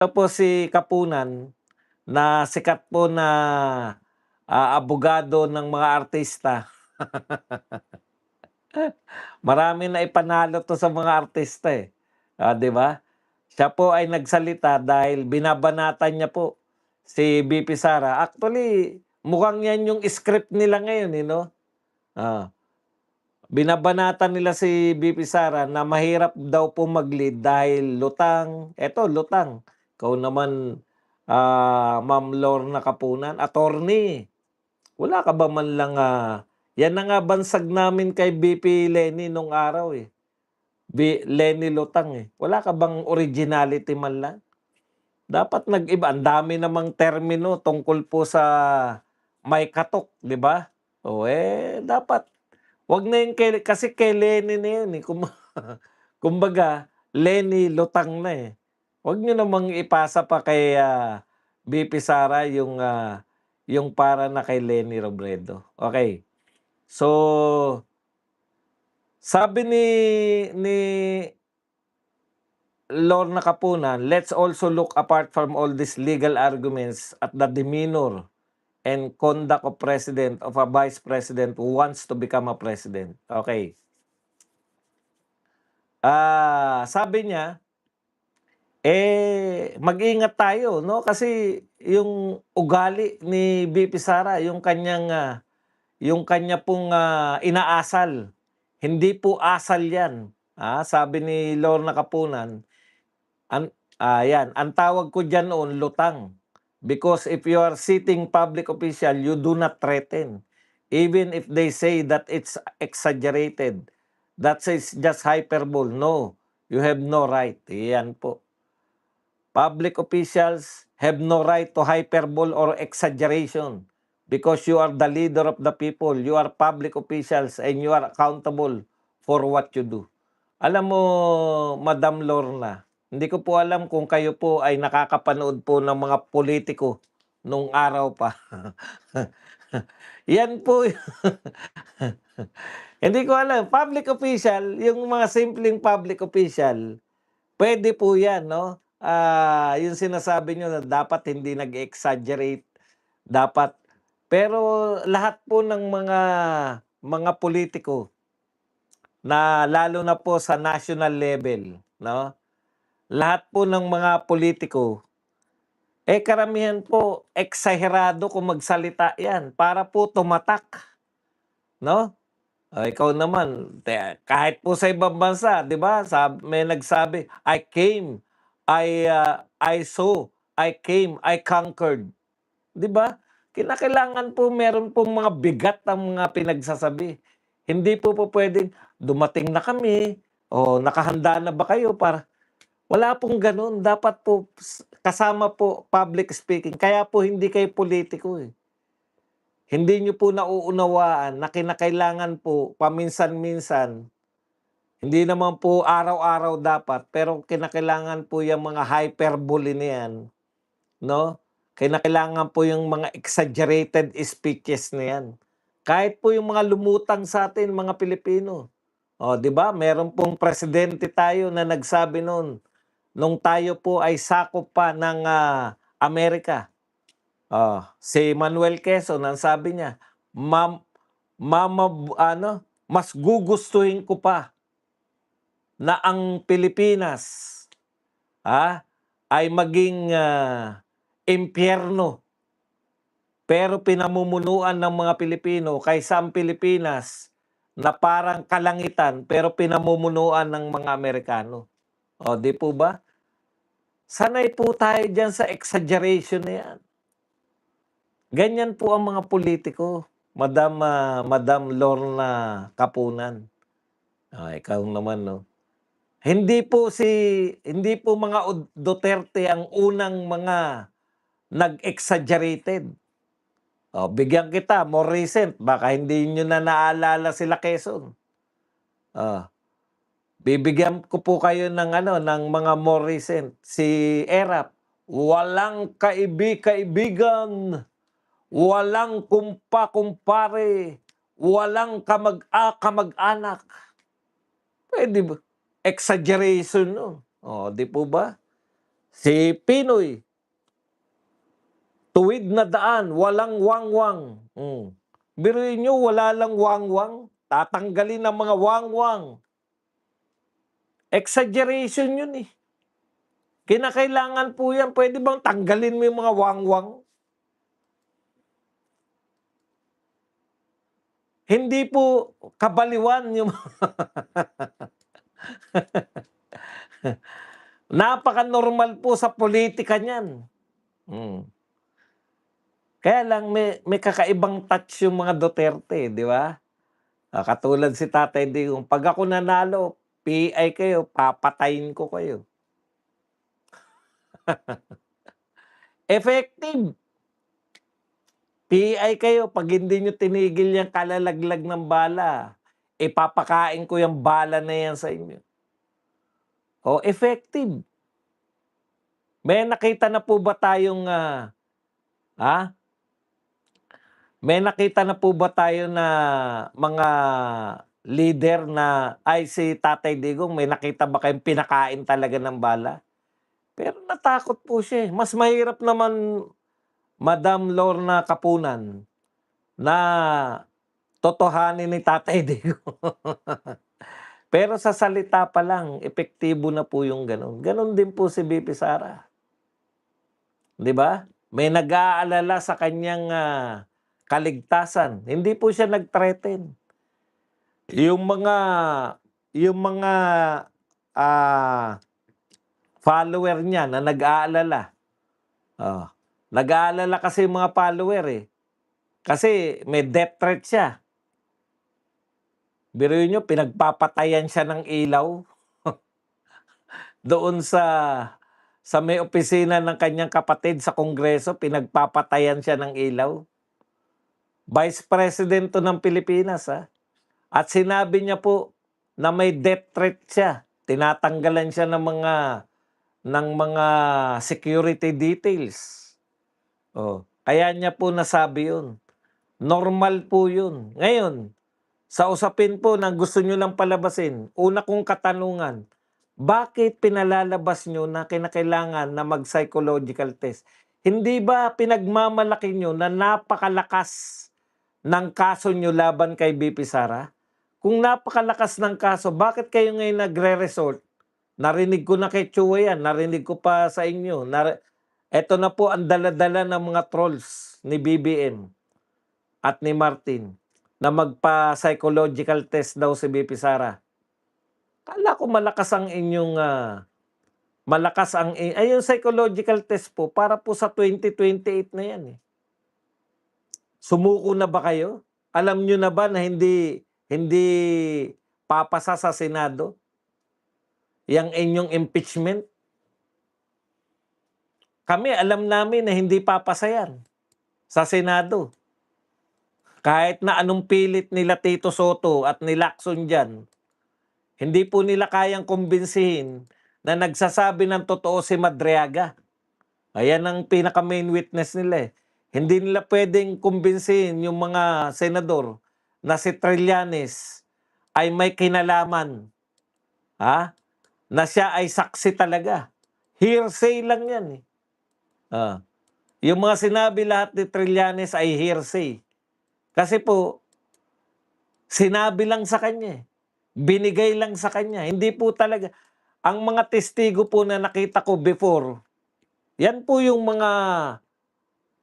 Ito po si Kapunan na sikat po na, abogado ng mga artista. Marami na ipanalo 'to sa mga artista, eh, 'di ba? Siya po ay nagsalita dahil binabanatan niya po si VP Sara. Actually, mukhang 'yan yung script nila ngayon, eh, 'no? Oo, binabanatan nila si VP Sara na mahirap daw po mag-lead dahil lutang. Eto lutang, ikaw naman, Ma'am Lorna Kapunan, attorney. Wala ka ba man lang, 'yan na nga bansag namin kay VP Leni nung araw, eh, Leni Lutang, eh. Wala ka bang originality man lang? Dapat nag-iba, ang dami namang termino tungkol po sa may katok, 'di ba? Dapat 'wag na yun kasi kay Leni na yun, eh, kumbaga Leni Lutang na, eh. 'Wag niyo namang ipasa pa kay, VP Sara yung para na kay Leni Robredo. Okay. So, sabi ni Lorna Kapunan, "Let's also look apart from all these legal arguments at the demeanor and conduct of president of a vice president who wants to become a president." Okay. Sabi niya, mag-ingat tayo 'no, kasi yung ugali ni VP Sara, yung kanya pong, inaasal, hindi po asal 'yan. Sabi ni Lorna Kapunan, ang tawag ko diyan noon lutang. Because if you are sitting public official, you do not threaten. Even if they say that it's exaggerated, that is just hyperbole. No, you have no right. Yan po. Public officials have no right to hyperbole or exaggeration because you are the leader of the people. You are public officials and you are accountable for what you do. Alam mo, Madam Lorna, hindi ko po alam kung kayo po ay nakakapanood po ng mga politiko nung araw pa. Yan po hindi ko alam, public official, yung mga simpleng public official, puwede po 'yan 'no. Yung sinasabi niyo na dapat hindi nag-exaggerate, dapat pero lahat po ng mga politiko na lalo na po sa national level 'no, lahat po ng mga politiko, karamihan po eksaherado kung magsalita 'yan para po tumatak 'no. Ikaw naman kahit po sa ibang bansa 'di ba, may nagsabi, I saw, I came, I conquered." 'Di ba? Kinakailangan po meron pong mga bigat ang mga pinagsasabi. Hindi po pupuwedeng, "Dumating na kami, o nakahanda na ba kayo para" wala pong gano'n. Dapat po kasama po public speaking. Kaya po hindi kayo politiko, eh. Hindi niyo po nauunawaan na kinakailangan po paminsan-minsan, hindi naman po araw-araw dapat, pero kinakailangan po yung mga hyperbole na 'yan, 'no? Kinakailangan po yung mga exaggerated speeches na 'yan. Kahit po yung mga lumutang sa'tin mga Pilipino. 'Di ba meron pong presidente tayo na nagsabi no'n, nung tayo po ay sakop pa ng, Amerika. Si Manuel Quezon ang sabi niya, "Mam ano, mas gugustuhin ko pa na ang Pilipinas, ay maging, impyerno, pero pinamumunuan ng mga Pilipino kaysa ang Pilipinas na parang kalangitan pero pinamumunuan ng mga Amerikano." 'Di po ba? Sanay po tayo diyan sa exaggeration na 'yan. Ganyan po ang mga politiko, Madam Lorna Kapunan. Ikaw naman 'no. Hindi po mga Duterte ang unang mga nag-exaggerated. Bigyan kita more recent, baka hindi niyo na naalala sila Quezon. Oh, bibigyan ko po kayo ng ano, ng mga more recent. Si Erap, "Walang kaibigan, walang kumpare, walang kamag-anak." Puwede ba? Exaggeration 'no, 'di po ba? Si Pinoy, tuwid na daan, walang wangwang. Biruin niyo wala lang wangwang, tatanggalin ang mga wangwang. Exaggeration yun, eh. Kinakailangan po yan, puwede bang tanggalin mo yung mga wangwang? Hindi po kabaliwan yung napaka-normal po sa pulitika niyan. Hmm. Kaya lang may kakaibang touch yung mga Duterte, di ba? Katulad si Tatay Digong, "Pag ako nanalo, PI kayo, papatayin ko kayo." Effective. PI kayo 'pag hindi niyo tinigil yang kalalaglag ng bala, ipapakain ko yang bala na yan sa inyo. Oh, effective. May nakita na po ba tayong, ah, may nakita na po ba tayo na mga leader na ay si Tatay Digong, may nakita ba kayong pinakain talaga ng bala? Pero natakot po siya, eh. Mas mahirap naman, Madam Lorna Kapunan, na totohanin ni Tatay Digong. Pero sa salita pa lang, epektibo na po yung gano'n. Gano'n din po si VP Sara, 'di ba? May nag-aalala sa kanyang, kaligtasan, hindi po siya nag-threaten. Yung mga yung mga, ah, follower niya na nag-aalala, oh, nag-aalala kasi yung mga follower, eh, kasi may death threat siya. Biruin niyo pinagpapatayan siya ng ilaw doon sa may opisina ng kanyang kapatid sa Kongreso, pinagpapatayan siya ng ilaw. Vice President 'to ng Pilipinas, at sinabi niya po na may death threat siya. Tinatanggalan siya ng mga security details. Oh, kaya niya po nasabi 'yun. Normal po 'yun. Ngayon, sa usapin po na gusto niyo lang palabasin, una kong katanungan, bakit pinalalabas niyo na kinakailangan na mag-psychological test? Hindi ba pinagmamalaki niyo na napakalakas ng kaso niyo laban kay VP Sara? Kung napakalakas ng kaso, bakit kayo ngayon nagre-resort? Narinig ko na kay Chua yan, narinig ko pa sa inyo. Eto na po ang dala-dala ng mga trolls ni BBM at ni Martin na magpa-psychological test daw si VP Sara. Akala ko malakas ang yung psychological test po para po sa 2028 na yan, eh. Sumuko na ba kayo? Alam niyo na ba na hindi hindi papasa sa Senado yang inyong impeachment? Kami alam namin na hindi papasa yan sa Senado. Kahit na anong pilit nila Tito Soto at ni Lacson diyan, hindi po nila kayang kumbinsihin na nagsasabi ng totoo si Madriaga. Ayan ang pinaka-main witness nila, eh. Hindi nila puwedeng kumbinsihin yung mga senador na si Trillanes ay may kinalaman, na siya ay saksi talaga. Hearsay lang yan, eh. Yung mga sinabi lahat ni Trillanes ay hearsay. Kasi po, sinabi lang sa kanya, eh. Binigay lang sa kanya. Hindi po talaga. Ang mga testigo po na nakita ko before, yan po yung mga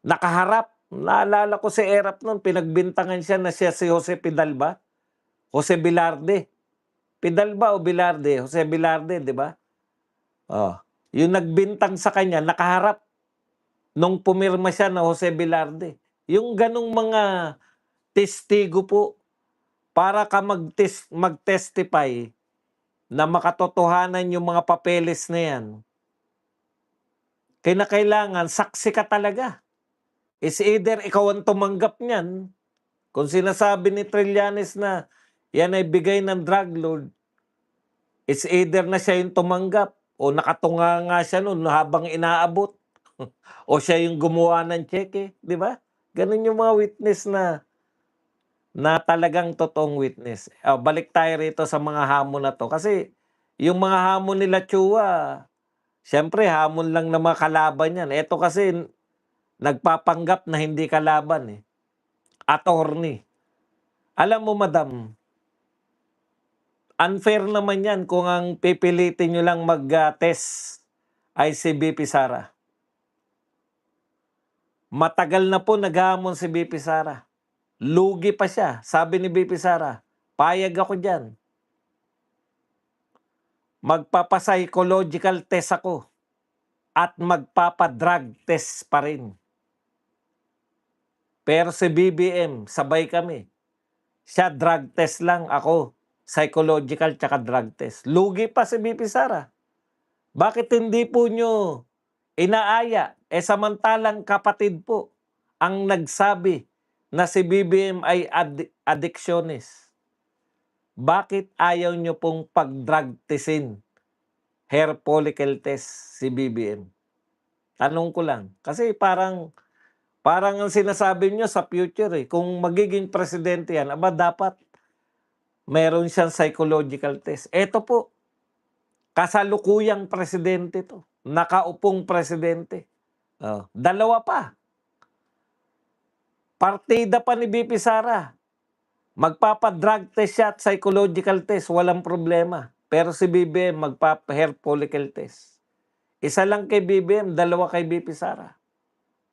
nakaharap. Naalala ko si Erap noon, pinagbintangan siya na siya si Jose Pidalba. Jose Velarde. Pidalba o Velarde? Jose Velarde, di ba? Oh, yung nagbintang sa kanya, nakaharap nung pumirma siya na Jose Velarde. Yung ganong mga testigo po, para ka mag-testify na makatotohanan yung mga papeles na yan, kinakailangan saksi ka talaga. Is either ikaw ang tumanggap niyan, kung sinasabi ni Trillanes na yan ay bigay ng drug lord, it's either na siya yung tumanggap o nakatunga nga siya noon habang inaabot o siya yung gumawa ng cheque, di ba? Ganun yung mga witness na talagang totoong witness. Balik tayo rito sa mga hamon na 'to kasi yung mga hamon nila Chua, Siyempre hamon lang ng mga kalaban yan. Eto kasi nagpapanggap na hindi kalaban, eh, attorney. Alam mo madam, unfair naman yan kung ang pipilitin niyo lang test ay si VP Sara. Matagal na po naghahamon si VP Sara. Lugi pa siya. Sabi ni VP Sara, payag ako diyan. Magpapa-psychological test ako at magpapa-drug test pa rin. Pero si BBM, sabay kami. Siya drug test lang, ako psychological tsaka drug test. Lugi pa si VP Sara. Bakit hindi po nyo inaaya? Eh samantalang kapatid po ang nagsabi na si BBM ay addictionist. Bakit ayaw nyo pong pag-drug testin, hair follicle test si BBM? Tanong ko lang. Kasi parang ang sinasabi nyo sa future, eh, kung magiging presidente yan, aba dapat meron siyang psychological test. Eto po, kasalukuyang presidente to. Nakaupong presidente. Oh, dalawa pa. Partida pa ni VP Sara. Magpapa-drug test siya at psychological test, walang problema. Pero si BBM magpapa-hair follicle test. Isa lang kay BBM, dalawa kay VP Sara.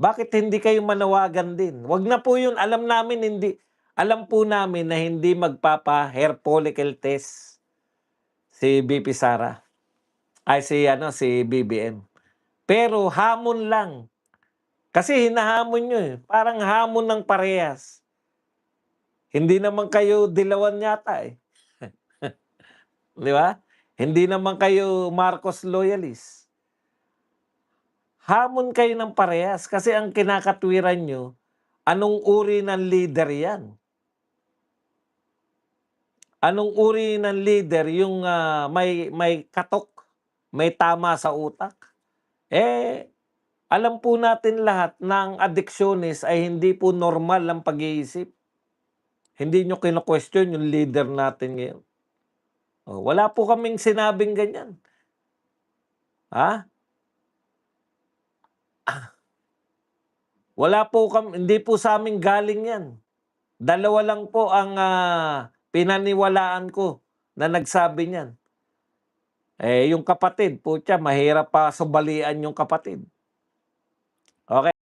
Bakit hindi kayo manawagan din? Wag na po yun. Alam namin hindi. Alam po namin na hindi magpapa-hair follicle test si VP Sara. Ay si BBM. Pero hamon lang. Kasi hinahamon nyo, eh. Parang hamon ng parehas. Hindi naman kayo dilawan yata, eh. Di ba? Hindi naman kayo Marcos loyalist. Hamon kayo ng parehas kasi ang kinakatwiran nyo, anong uri ng leader yan? Anong uri ng leader yung may katok, may tama sa utak? Eh, alam po natin lahat na ang addictionist ay hindi po normal ang pag-iisip. Hindi nyo kino-question yung leader natin ngayon. Oh, wala po kaming sinabing ganyan. Ha? Wala po hindi po sa amin galing yan. Dalawa lang po ang pinaniwalaan ko na nagsabi niyan. Eh, yung kapatid, putya, mahirap pa subalian yung kapatid. Okay.